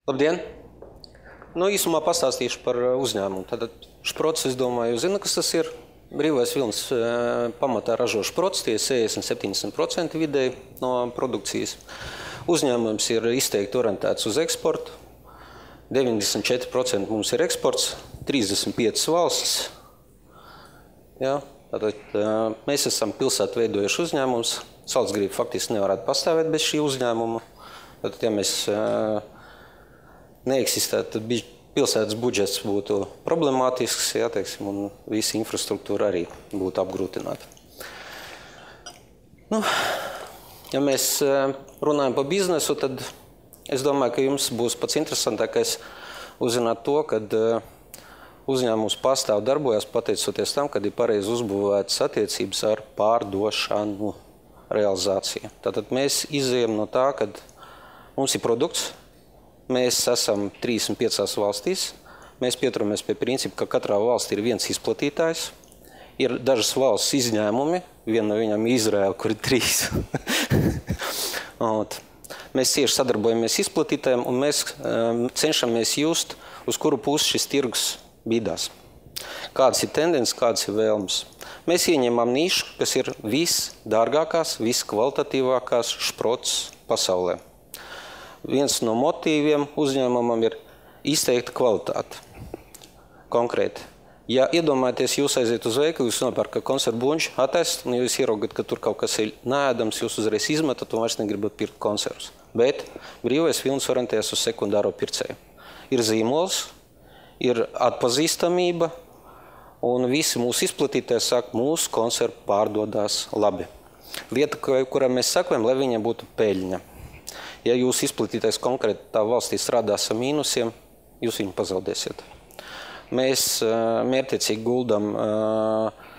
Labdien! Īsumā pastāstīšu par uzņēmumu. Tātad Šprots, es domāju, zina, kas tas ir. Brīvais vilnis pamatā ražo šprots, tie 60–70% vidēji no produkcijas. Uzņēmums ir izteikti orientēts uz eksportu. 94% mums ir eksports, 35 valsts. Jā, tātad mēs esam pilsētu veidojuši uzņēmums. Salcgrība faktiski nevarētu pastāvēt bez šī uzņēmuma. Tātad, ja mēs neeksistētu, tad pilsētas budžets būtu problemātisks, jā, teiksim, un visa infrastruktūra arī būtu apgrūtināta. Ja mēs runājam par biznesu, tad es domāju, ka jums būs pats interesantākais uzzināt to, kad uzņēmums pastāv darbojas pateicoties tam, kad ir pareizi uzbūvētas attiecības ar pārdošanu realizāciju. Tātad mēs izejam no tā, kad mums ir produkts. Mēs esam 35 valstīs. Mēs pieturamies pie principa, ka katrā valstī ir viens izplatītājs. Ir dažas valsts izņēmumi. Viena no viņām ir Izraela, kur ir 3. Mēs cieši sadarbojamies izplatītājiem un mēs cenšamies just, uz kuru pusi šis tirgus bīdās. Kādas ir tendences, kādas ir vēlmes. Mēs ieņemam nišu, kas ir visdārgākās, viskvalitatīvākās šprots pasaulē. Viens no motīviem uzņēmumam ir izteikta kvalitāte. Konkrēti. Ja iedomājaties, jūs aiziet uz veikalu, jūs nopērkat konservu buņģi, attaisat, un jūs ieraugat, ka tur kaut kas ir neēdams, jūs uzreiz izmetat un vairs negribat pirkt konservus. Bet brīvais vilnis orientējas uz sekundāro pircēju. Ir zīmols, ir atpazīstamība, un visi mūsu izplatītāji saka, mūsu konservi pārdodās labi. Lieta, kurā mēs sakojam, lai viņiem būtu peļņa. Ja jūs izplatītais konkrēti tā valstī strādās ar mīnusiem, jūs viņu pazaudēsiet. Mēs mērķiecīgi guldam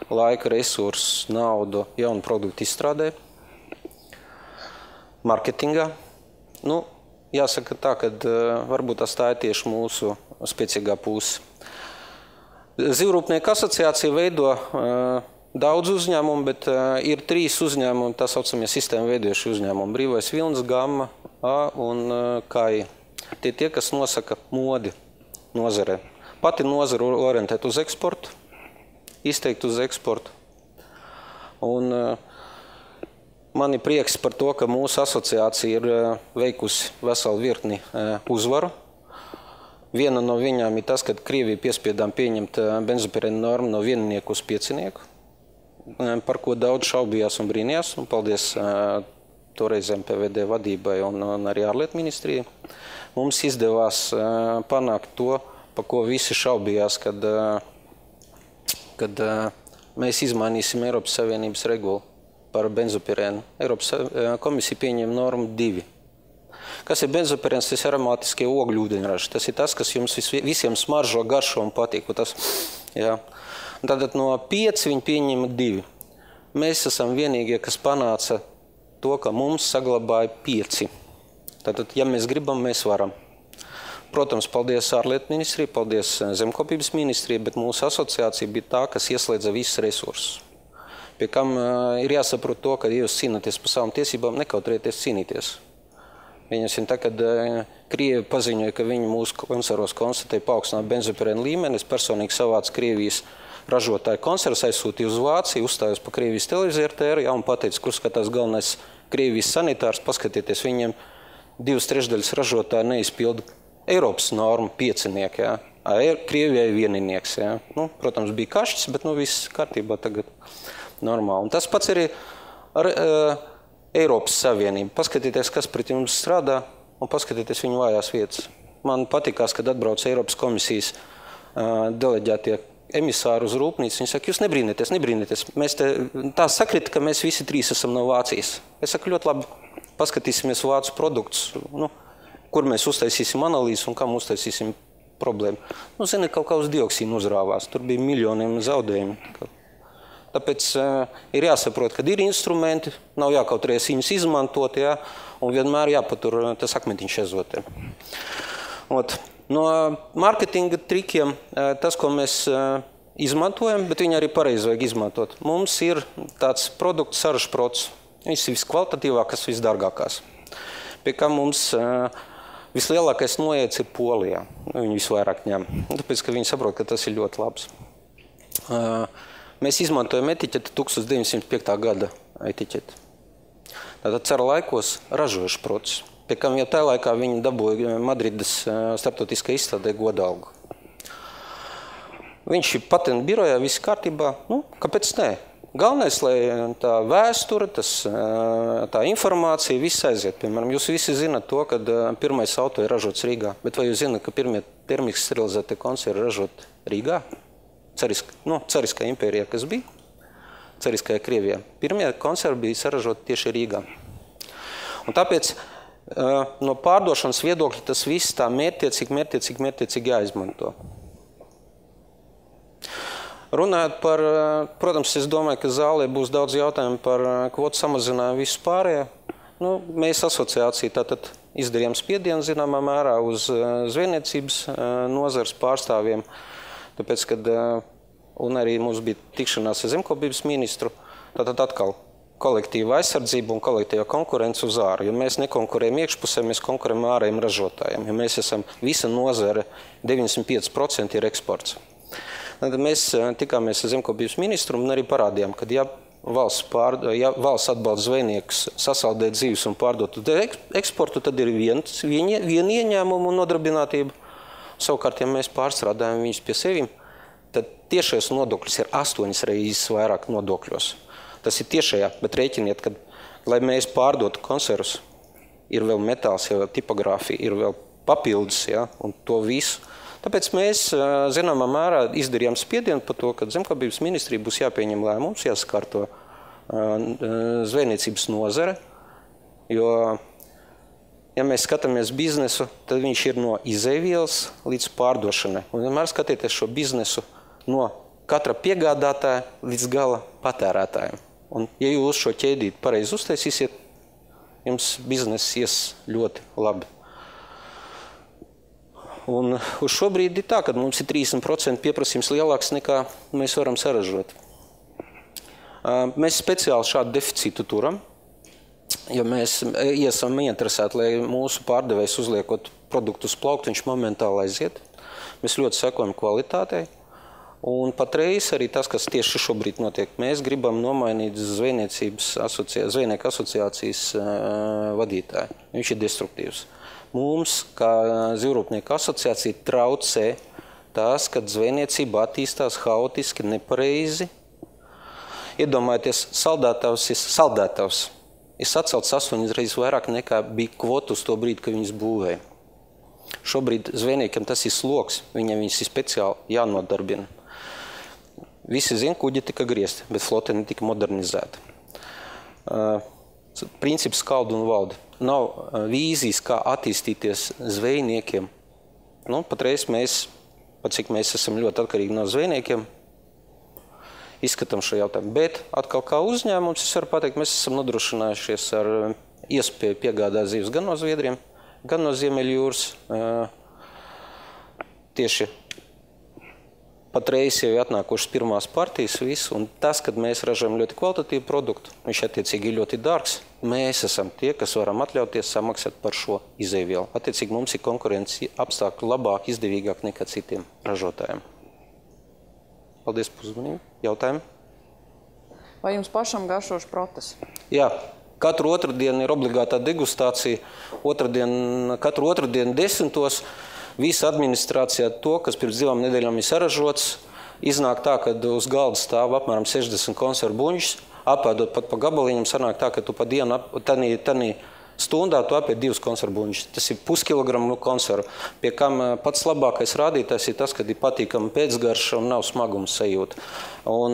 laika, resursus, naudu jaunu produktu izstrādē, marketingā. Jāsaka tā, ka varbūt tā ir tieši mūsu spēcīgā puse. Zivrūpnieku asociācija veido daudz uzņēmumu, bet ir 3 uzņēmumi, tā saucamie sistēma veidojuši uzņēmumi. Brīvais vilnis, Gamma un Kai. Tie, kas nosaka modi nozarē. Pati nozara orientēt uz eksportu, izteikt uz eksportu. Un man ir prieks par to, ka mūsu asociācija ir veikusi veselu virkni uzvaru. Viena no viņām ir tas, ka Krievija piespiedām pieņemt benzopirēnu normu no vieninieku uz 5, par ko daudz šaubījās un brīnījās. Un paldies toreizēm PVD vadībai un arī ārlietu ministrijai. Mums izdevās panākt to, par ko visi šaubījās, kad mēs izmainīsim Eiropas Savienības regulu par benzopirēnu. Eiropas komisija pieņem normu 2. Kas ir benzopirēns? Tas ir aromātiskie ogļu ūdeņraži. Tas ir tas, kas jums visiem smaržo, garšo un patīk. Tātad no 5 viņi pieņēma 2. Mēs esam vienīgie, kas panāca to, ka mums saglabāja 5. Tātad, ja mēs gribam, mēs varam. Protams, paldies ārlietu ministrijai, paldies zemkopības ministrijai, bet mūsu asociācija bija tā, kas ieslēdza visus resursus. Pie kam ir jāsaprot to, ka, ja jūs cīnāties par savām tiesībām, nekautrēties cīnīties. Viņasim tā, kad Krievi paziņoja, ka viņi mūsu konservos konstatēja paaugstināt benzopirēnu līmeni, es personīgi savācu Krievijas ražotāju konservus, aizsūtīju uz Vāciju, uzstājos pa Krievijas televīziju RTR, un pateicu, kur skatās galvenais Krievijas sanitārs, paskatieties, viņiem 2/3 ražotāji neizpilda Eiropas normu 5. Krievijai vieninieks. Protams, bija kašķis, bet viss kārtībā tagad normāli. Un tas pats arī ar Eiropas Savienību. Paskatieties, kas pret jums strādā, un paskatieties viņu vājās vietas. Man patikās, kad atbrauc Eiropas komisijas deleģētie emisāri uz rūpnīcu. Viņi saka, jūs nebrīnieties. Mēs tā sakrita, ka mēs visi 3 esam no Vācijas. Es saku, ļoti labi, paskatīsimies vācu produktus, kur mēs uztaisīsim analīzi un kam uztaisīsim problēmu. Zini, kaut kā uz dioksīnu uzrāvās. Tur bija miljoniem zaudējumu. Tāpēc ir jāsaprot, ka ir instrumenti, nav jākautrējas viņus izmantot, un vienmēr jāpatur tas akmentiņš ezotē. No marketinga trikiem tas, ko mēs izmantojam, bet viņi arī pareizi vajag izmantot. Mums ir tāds produkts saražprots. Viņš ir viskvalitatīvākās, visdārgākās. Pie kā mums Vislielākais noiets ir Polijā. Viņi visvairāk ņem, tāpēc, ka viņi saprot, ka tas ir ļoti labs. Mēs izmantojam etiķeti 1905. gada etiķeti. Tātad cara laikos ražojuši procesu, pie kam jau tajā laikā viņi dabūja Madrides starptautiskā izstādē godalgu. Viņš ir patentu birojā, viss kārtībā, kāpēc ne? Galvenais, lai tā vēsture, tā informācija, viss aiziet. Piemēram, jūs visi zināt to, ka pirmais auto ir ražots Rīgā, bet vai jūs zināt, ka pirmie termiski sterilizētie konservi ražot Rīgā? Cariskā impērijā, kas bija, Cariskajā Krievijā. Pirmie konservi bija saražoti tieši Rīgā. Un tāpēc no pārdošanas viedokļa tas viss tā mērķtiecīgi jāizmanto. Runājot par, protams, es domāju, ka zālē būs daudz jautājumu par kvotu samazinājumu visu pārējo. Mēs asociācija tātad izdarījām spiedienu zināmā mērā uz zvejniecības nozares pārstāvjiem, tāpēc, kad, un arī mums bija tikšanās ar zemkopības ministru, tātad atkal kolektīva aizsardzība un kolektīva konkurence uz āru. Jo mēs nekonkurējam iekšpusē, mēs konkurējam ārējiem ražotājiem. Jo mēs esam visa nozare, 95% ir eksports. Tad mēs tikāmies ar zemkopības ministru un arī parādījām, ka ja valsts atbalsta zvejniekus sasaldēt zivis un pārdot eksportu, tad ir viena ieņēmuma un nodarbinātība. Savukārt, ja mēs pārstrādājam viņus pie sevim, tad tiešais nodoklis ir 8 reizes vairāk nodokļos. Tas ir tiešajā, bet rēķiniet, ka, lai mēs pārdotu konservus, ir vēl metāls, ir vēl tipogrāfija, ir vēl papildus, ja, un to visu. Tāpēc mēs, zināmā mērā, izdarījām spiedienu par to, ka zemkopības ministrija būs jāpieņem lēmums, jāsakārto zvejniecības nozare, jo, ja mēs skatāmies biznesu, tad viņš ir no izejvielas līdz pārdošanai. Un vienmēr skatieties šo biznesu no katra piegādātāja līdz gala patērētājiem. Un, ja jūs šo ķēdīti pareizi uztaisīsiet, jums bizness ies ļoti labi. Un uz šo brīdi ir tā, ka mums ir 30% pieprasījums lielāks nekā mēs varam saražot. Mēs speciāli šādu deficītu turam, jo mēs esam ieinteresēti, lai mūsu pārdevējs uzliekot produktu uz plauktu, viņš momentāli aiziet. Mēs ļoti sekojam kvalitātei. Un patreiz arī tas, kas tieši šobrīd notiek, mēs gribam nomainīt zvejnieku asociācijas vadītāju. Viņš ir destruktīvs. Mums, kā zivrūpnieku asociācija, traucē tas, kad zvejniecība attīstās haotiski, nepareizi. Iedomājieties, saldētavs ir sacelts 8 reizes vairāk nekā bija kvota uz to brīdi, kad viņas būvēja. Šobrīd zvejniekiem tas ir sloks, viņiem viņas ir speciāli jānodarbina. Visi zina, kuģi tika griezti, bet flote netika modernizēta. Princips skalda un valda. Nav vīzijas, kā attīstīties zvejniekiem. Patreiz cik mēs esam ļoti atkarīgi no zvejniekiem, izskatām šo jautājumu. Bet atkal kā uzņēmums, es varu pateikt, mēs esam nodrošinājušies ar iespēju piegādāt zivis gan no Zviedriem, gan no Ziemeļjūras. Tieši patreiz jau ir atnākušas pirmās partijas visu, un tas, kad mēs ražojam ļoti kvalitatīvu produktu, viņš attiecīgi ir ļoti dārgs, mēs esam tie, kas varam atļauties samaksāt par šo izēvielu. Attiecīgi mums ir konkurences apstākļi labāk, izdevīgāk nekā citiem ražotājiem. Paldies par uzmanību. Jautājumi? Vai jums pašam garšo šprotes? Jā. Katru otrdienu ir obligātā degustācija. Katru otrdienu 10. Visa administrācijā to, kas pirms 2 nedēļām ir saražots, iznāk tā, ka uz galda stāv apmēram 60 konservu buņģus, apēdot pat pa gabaliņam, sanāk tā, ka tu pa dienu, tanī stundā tu apēd 2 konservu buņģus. Tas ir puskilogramu konservu, pie kam pats labākais rādītājs ir tas, kad ir patīkama pēcgarša un nav smaguma sajūta. Un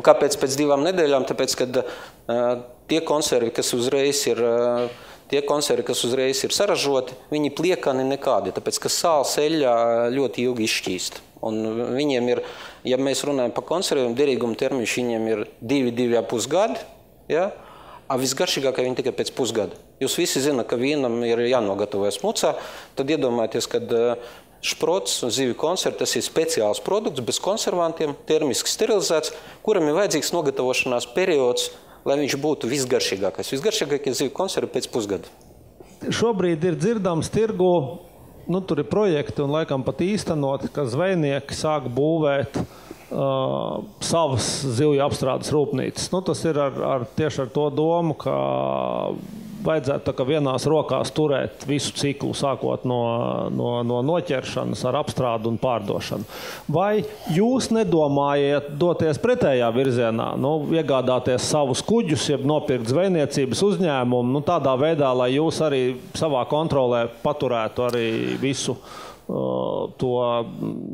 kāpēc pēc 2 nedēļām? Tāpēc, kad tie konservi, kas uzreiz ir saražoti, viņi pliekani nekādi, tāpēc, ka sāls eļļā ļoti ilgi izšķīst. Un viņiem ir, ja mēs runājam par konserviem, derīguma termiņš viņiem ir 2–2,5 gadi, ja? A visgaršīgākai viņi tikai pēc pusgada. Jūs visi zināt, ka vīnam ir jānogatavojas mucā, tad iedomājieties, kad šprots un zivju konservi, tas ir speciāls produkts bez konservantiem, termiski sterilizēts, kuram ir vajadzīgs nogatavošanās periods lai viņš būtu visgaršīgākais. Visgaršīgākie zivju konservi pēc pusgada. Šobrīd ir dzirdams tirgu, tur ir projekti un laikam pat īstenot, ka zvejnieki sāk būvēt savas zivju apstrādes rūpnīcas. Tas ir tieši ar to domu, ka vajadzētu tā kā vienās rokās turēt visu ciklu, sākot no noķeršanas ar apstrādu un pārdošanu. Vai jūs nedomājat doties pretējā virzienā, iegādāties savus kuģus, jeb nopirkt zvejniecības uzņēmumu, tādā veidā, lai jūs arī savā kontrolē paturētu arī visu to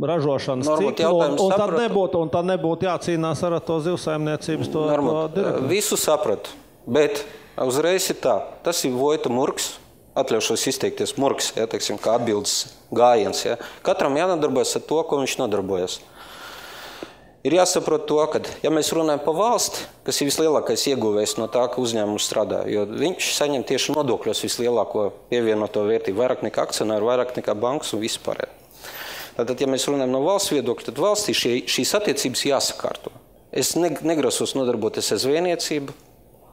ražošanas ciklu, un tad nebūtu jācīnās ar to zivsaimniecības to direktīvu? Visu sapratu, bet uzreiz ir tā. Tas ir Vojta Murgs, atļaušos izteikties Murgs, teiksim, kā atbildes gājiens. Katram jānodarbojas ar to, ko viņš nodarbojas. Ir jāsaprot to, ka, ja mēs runājam par valsti, kas ir vislielākais ieguvējs no tā, ka uzņēmums strādā, jo viņš saņem tieši nodokļos vislielāko pievienoto vērtību, vairāk nekā akcionāri, vairāk nekā bankas un vispār. Tātad, ja mēs runājam no valsts viedokļa, tad valstī šīs attiecības jāsakārto. Es negrasos nodarboties ar zvejniecību,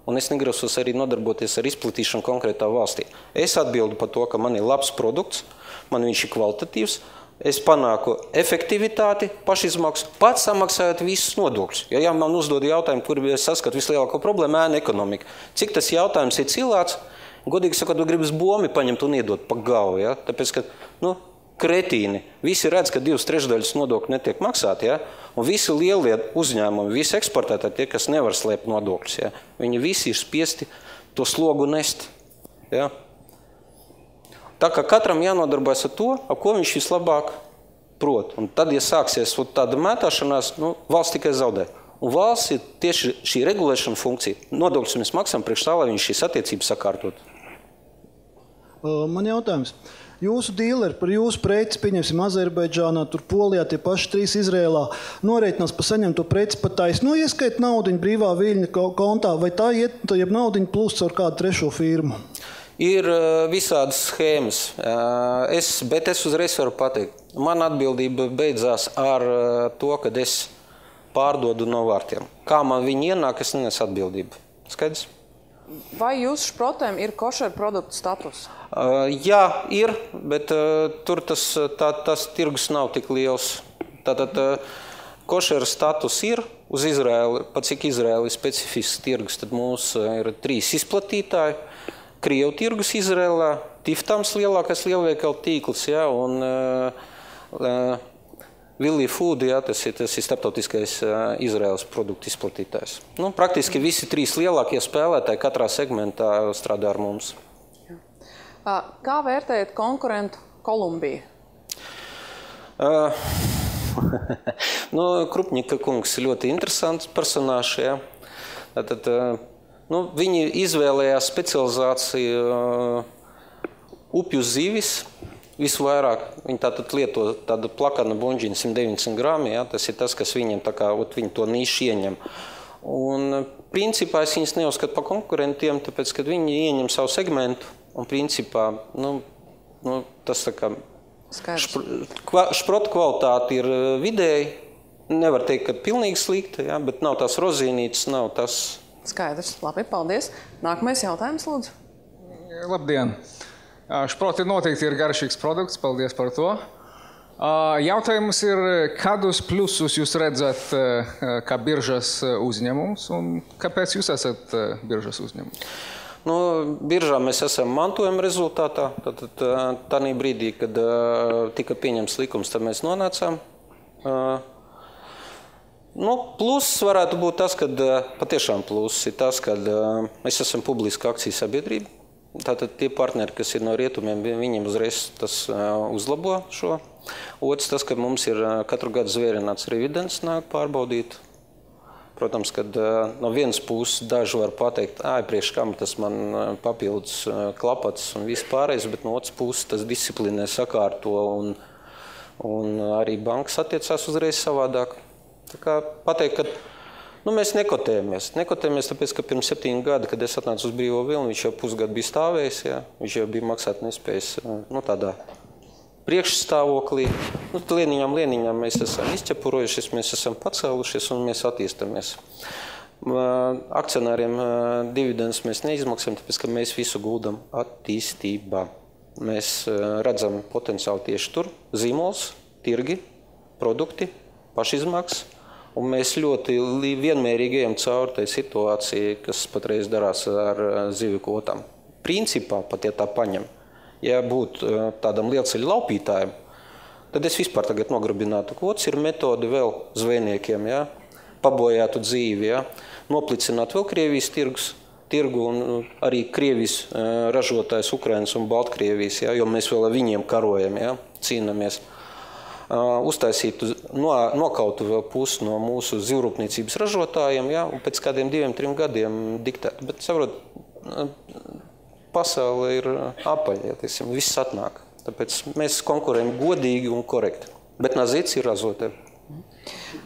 un es negrasos arī nodarboties ar izplatīšanu konkrētā valstī. Es atbildu par to, ka man ir labs produkts, man viņš ir kvalitatīvs, es panāku efektivitāti, pašizmaksu, pats samaksājot visus nodokļus. Ja man uzdod jautājumu, kur es saskatu vislielāko problēmu, ēna ekonomika. Cik tas jautājums ir cilāts, godīgi sakot, gribas bombi paņemt un iedot pa galvu. Tāpēc, ka, kretīni, visi redz, ka 2/3 nodokļu netiek maksāti, un visi lielie uzņēmumi, visi eksportētāji, tie, kas nevar slēpt nodokļus, viņi visi ir spiesti to slogu nest. Tā kā katram jānodarbojas ar to, ar ko viņš vislabāk prot. Un tad, ja sāksies tāda mētāšanās, valsts tikai zaudē. Un valsts ir tieši šī regulēšana funkcija. Nodokļus mēs maksām priekš tā, lai viņš šīs attiecības sakārtot. Man jautājums. Jūsu dīleri par jūsu preci, pieņemsim Azerbaidžānā, tur Polijā, tie paši 3 Izrēlā, norēķinās par saņemto preci pat taisno ieskait naudiņu brīvā viļņa kontā, vai tā iet, jeb naudiņu plūst caur kādu trešo firmu? Ir visādas schēmas, bet es uzreiz varu pateikt. Man atbildība beidzās ar to, kad es pārdodu no vārtiem. Kā man viņi ienāk, es nenesu atbildību. Skaidrs? Vai jūsu šprotēm ir košeru produktu status? Jā, ir, bet tur tas tirgus nav tik liels. Tātad košeru status ir uz Izraeli, pat cik Izraeli ir specifisks tirgus, tad mums ir 3 izplatītāji. Krievu tirgus Izrēlā, Tiftams lielākais lielveikalu tīkls, un Willy Food, tas ir starptautiskais Izraēlas produktu izplatītājs. Praktiski visi 3 lielākie spēlētāji katrā segmentā strādā ar mums. Kā vērtējat konkurentu Kolumbiju? Krupņika kungs ir ļoti interesants personāžs. Viņi izvēlējās specializāciju upju zivis visvairāk. Viņi tātad lieto tādu plakana bonģiņu 190 grami, tas ir tas, kas viņiem viņi to nīšu ieņem. Un principā es viņus neuzskatu par konkurentiem, tāpēc, kad viņi ieņem savu segmentu, un principā, tas tā kā šprotu kvalitāte ir vidēji, nevar teikt, ka pilnīgi slikta, bet nav tās rozīnītes, nav tas. Skaidrs. Labi, paldies. Nākamais jautājums, lūdzu. Labdien. Šproti noteikti ir garšīgs produkts. Paldies par to. Jautājums ir, kādus plusus jūs redzat kā biržas uzņēmums un kāpēc jūs esat biržas uzņēmums? Biržā mēs esam mantojuma rezultātā. Tādā brīdī, kad tika pieņemts likums, tad mēs nonācām. Pluss varētu būt tas, ka patiešām pluss ir tas, ka mēs esam publiska akciju sabiedrība. Tātad tie partneri, kas ir no rietumiem, viņiem uzreiz tas uzlabo šo. Otrs tas, ka mums ir katru gadu zvērināts revidents nāk pārbaudīt. Protams, kad no vienas puses daži var pateikt, priekš kam tas man papildus klapats un viss pārējais, bet no otras puses tas disciplinē sakārto un arī bankas attiecās uzreiz savādāk. Tā kā pateikt, ka mēs nekotējamies. Nekotējamies tāpēc, ka pirms 7 gadi, kad es atnācu uz brīvo vilni, viņš jau pusgadu bija stāvējis, viņš jau bija maksāt nespējas tādā priekšstāvoklī. Lieniņām mēs esam izķepurojušies, mēs esam pacēlušies un mēs attīstamies. Akcionāriem dividendus mēs neizmaksājam, tāpēc, ka mēs visu guldam attīstībā. Mēs redzam potenciāli tieši tur – zīmols, tirgi, produkti, pašizmaksas, un mēs ļoti vienmērīgi ejam cauri tai situācijai, kas patreiz darās ar zivju kvotām. Principā, pat ja tā paņem, ja būtu tādam lielceļu laupītājiem, tad es vispār tagad nograbinātu kvotas, ir metode vēl zvejniekiem, ja? Pabojātu dzīvi, ja? Noplicināt vēl Krievijas tirgu un arī Krievijas ražotājs Ukrainas un Baltkrievijas, ja? Jo mēs vēl ar viņiem karojam, ja? Cīnamies. Uztaisītu, nokautu vēl pusi no mūsu zivrūpniecības ražotājiem, ja? Un pēc kādiem 2-3 gadiem diktētu. Bet, saprot, pasaule ir apaļa, ja? Viss atnāk. Tāpēc mēs konkurējam godīgi un korekti. Bet nazīts ir ražotāji.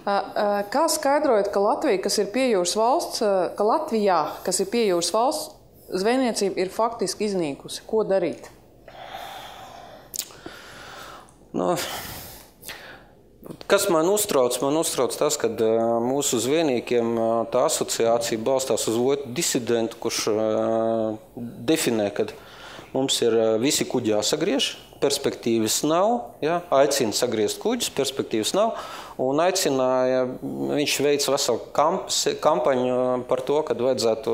Kā skaidrojat, ka Latvija, kas ir piejūras valsts, ka Latvijā, kas ir piejūras valsts, zvejniecība ir faktiski iznīkusi? Ko darīt? Kas man uztrauc? Man uztrauc tas, ka mūsu zvejniekiem tā asociācija balstās uz otru disidentu, kurš definē, ka mums ir visi kuģi jāsagriež, perspektīvas nav, ja? Aicina sagriezt kuģus, perspektīvas nav, un aicināja, viņš veica veselu kampaņu par to, kad vajadzētu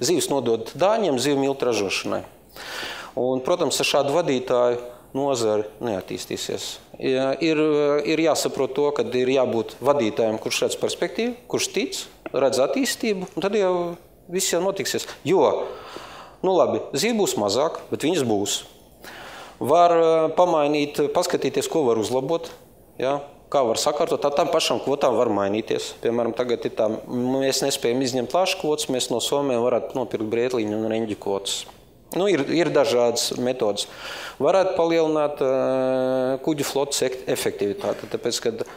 zivis nodot dāņiem zivju miltu ražošanai. Un, protams, ar šādu vadītāju nozari neattīstīsies. Ir jāsaprot to, ka ir jābūt vadītājiem, kurš redz perspektīvu, kurš tic, redz attīstību, un tad jau viss jau notiksies. Jo, labi, zīve būs mazāk, bet viņas būs. Var pamainīt, paskatīties, ko var uzlabot, ja? Kā var sakārtot, tām pašām kvotām var mainīties. Piemēram, tagad ir tā, mēs nespējam izņemt lāšu kvotas, mēs no Somiem varētu nopirkt brietliņu un reņģu kvotas. Ir dažādas metodas. Varētu palielināt kuģu flotas efektivitāti, tāpēc, kad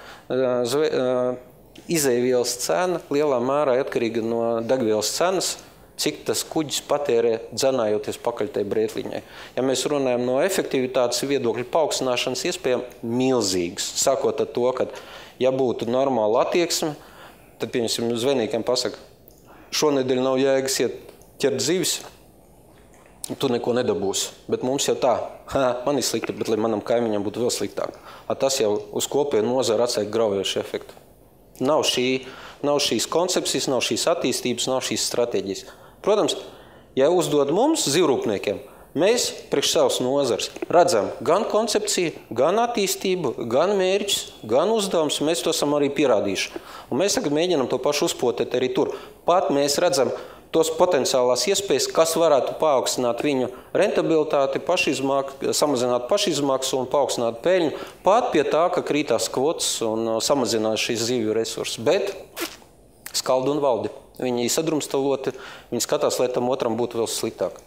izejvielas cena lielā mērā atkarīga no degvielas cenas, cik tas kuģis patērē dzenājoties pakaļ tai brietliņai. Ja mēs runājam no efektivitātes viedokļa paaugstināšanas iespējām milzīgas. Sākot ar to, ka ja būtu normāla attieksme, tad, pieņemsim, zvejniekiem pasaka, šonedēļ nav jēgas iet ķert zivis, tu neko nedabūsi. Bet mums jau tā, man ir slikti, bet lai manam kaimiņam būtu vēl sliktāk. Tas jau uz kopēju nozari atstāja graujošu efektu. Nav šīs koncepcijas, nav šīs attīstības, nav šīs stratēģijas. Protams, ja uzdod mums, zivrūpniekiem, mēs priekš savas nozars redzam gan koncepciju, gan attīstību, gan mērķus, gan uzdevums, mēs to esam arī pierādījuši. Un mēs tagad mēģinam to pašu uzpotēt arī tur. Pat mēs redzam tos potenciālās iespējas, kas varētu paaugstināt viņu rentabilitāti, samazināt pašizmaksu un paaugstināt peļņu, pat pie tā, ka krītās kvotas un samazinās šīs zivju resursus. Bet skaldu un valdi. Viņi sadrumstaloti, viņi skatās, lai tam otram būtu vēl sliktāk.